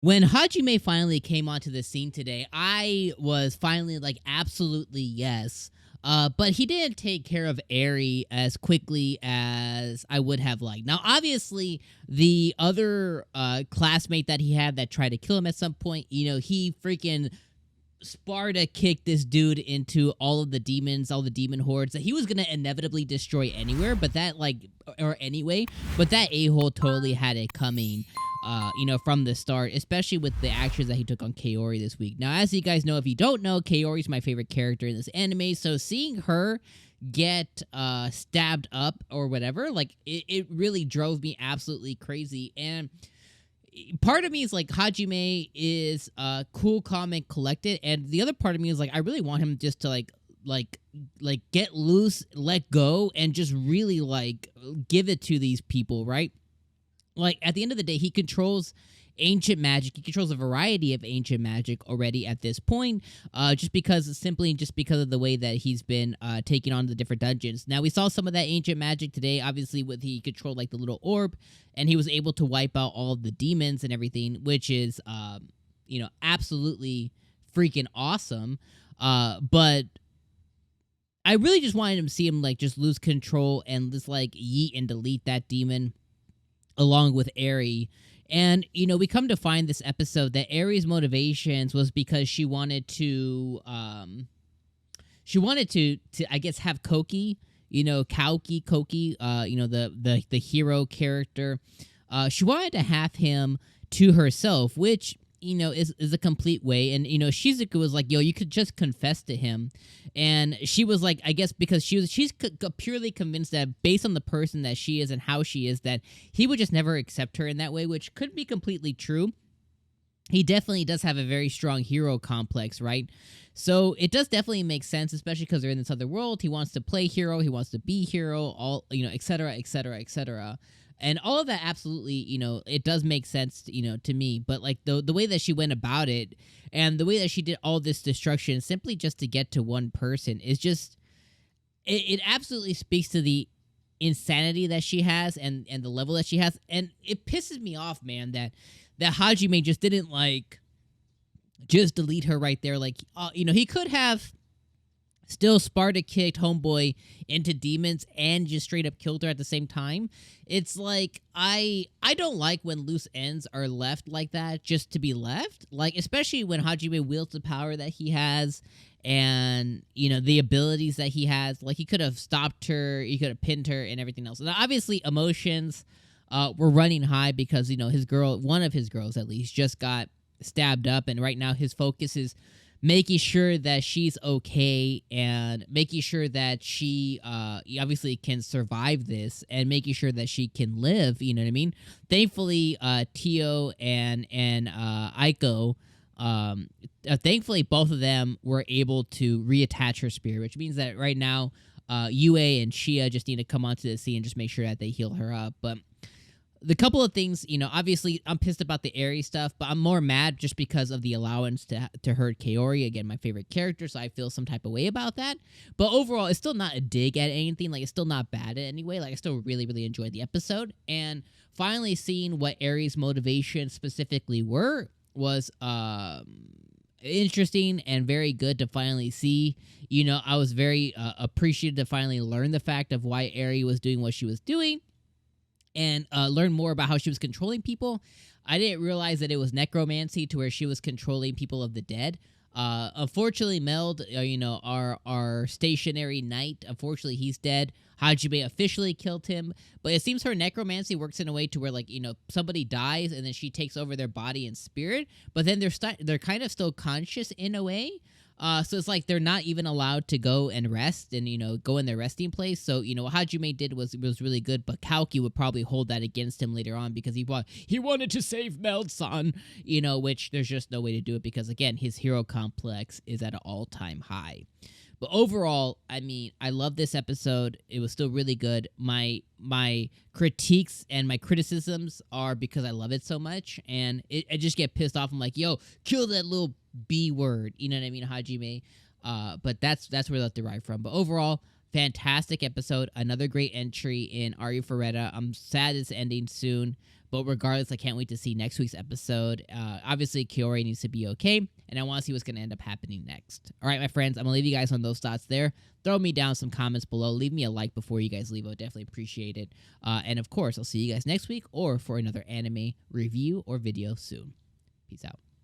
When Hajime finally came onto the scene today, I was finally like, absolutely yes. But he didn't take care of Eri as quickly as I would have liked. Now, obviously, the other classmate that he had that tried to kill him at some point, he freaking Sparta kicked this dude into all of the demons, all the demon hordes that he was gonna inevitably destroy anywhere, but that or anyway, but that a-hole totally had it coming, from the start, especially with the actions that he took on KAORI this week. Now, as you guys know, if you don't know, KAORI is my favorite character in this anime, so seeing her get stabbed up or whatever, like it really drove me absolutely crazy. And part of me is like, Hajime is cool, calm, and collected, and the other part of me is like, I really want him just to like get loose, let go, and just really like give it to these people, right? Like, at the end of the day, he controls ancient magic. He controls a variety of ancient magic already at this point, just because of the way that he's been taking on the different dungeons. Now, we saw some of that ancient magic today, obviously, with he controlled like the little orb, and he was able to wipe out all of the demons and everything, which is absolutely freaking awesome. But I really just wanted to see him like just lose control and just like yeet and delete that demon along with Eri. And, we come to find this episode that Eri's motivations was because she wanted to, I guess, have Koki, Koki, the hero character. She wanted to have him to herself, which, is a complete way. And, Shizuku was like, yo, you could just confess to him. And she was like, I guess because she's purely convinced that based on the person that she is and how she is, that he would just never accept her in that way, which could be completely true. He definitely does have a very strong hero complex, right? So it does definitely make sense, especially because they're in this other world. He wants to play hero, he wants to be hero, all, et cetera, et cetera, et cetera. And all of that absolutely, it does make sense, to me. But like the way that she went about it and the way that she did all this destruction simply just to get to one person is just, it absolutely speaks to the insanity that she has and the level that she has. And it pisses me off, man, that Hajime just didn't like just delete her right there. Like, he could have still Sparta kicked homeboy into demons and just straight up killed her at the same time. It's like, I don't like when loose ends are left like that just to be left. Like, especially when Hajime wields the power that he has and, the abilities that he has. Like, he could have stopped her, he could have pinned her and everything else. Now, obviously, emotions were running high because, his girl, one of his girls at least, just got stabbed up. And right now his focus is making sure that she's okay and making sure that she obviously can survive this and making sure that she can live, you know what I mean? Thankfully, Tio and Aiko, thankfully both of them were able to reattach her spirit, which means that right now Yue and Shia just need to come onto the scene and just make sure that they heal her up. But the couple of things, obviously I'm pissed about the Eri stuff, but I'm more mad just because of the allowance to hurt KAORI, again, my favorite character, so I feel some type of way about that. But overall, it's still not a dig at anything. Like, it's still not bad in any way. Like, I still really, really enjoyed the episode. And finally seeing what Eri's motivations specifically were was interesting and very good to finally see. I was very appreciative to finally learn the fact of why Eri was doing what she was doing and learn more about how she was controlling people. I didn't realize that it was necromancy to where she was controlling people of the dead. Unfortunately, Meld, our stationary knight, unfortunately, he's dead. Hajime officially killed him, but it seems her necromancy works in a way to where, like, somebody dies and then she takes over their body and spirit, but then they're kind of still conscious in a way. So it's like they're not even allowed to go and rest and, go in their resting place. So, what Hajime did was really good, but Kalki would probably hold that against him later on because he wanted to save Meld-san, which there's just no way to do it because, again, his hero complex is at an all-time high. But overall, I mean, I love this episode. It was still really good. My critiques and my criticisms are because I love it so much, and I just get pissed off. I'm like, yo, kill that little B word. You know what I mean, Hajime? But that's where that derived from. But overall, fantastic episode. Another great entry in Arifureta. I'm sad it's ending soon, but regardless, I can't wait to see next week's episode. Obviously, KAORI needs to be okay, and I want to see what's going to end up happening next. All right, my friends, I'm going to leave you guys on those thoughts there. Throw me down some comments below. Leave me a like before you guys leave. I would definitely appreciate it. And of course, I'll see you guys next week or for another anime review or video soon. Peace out.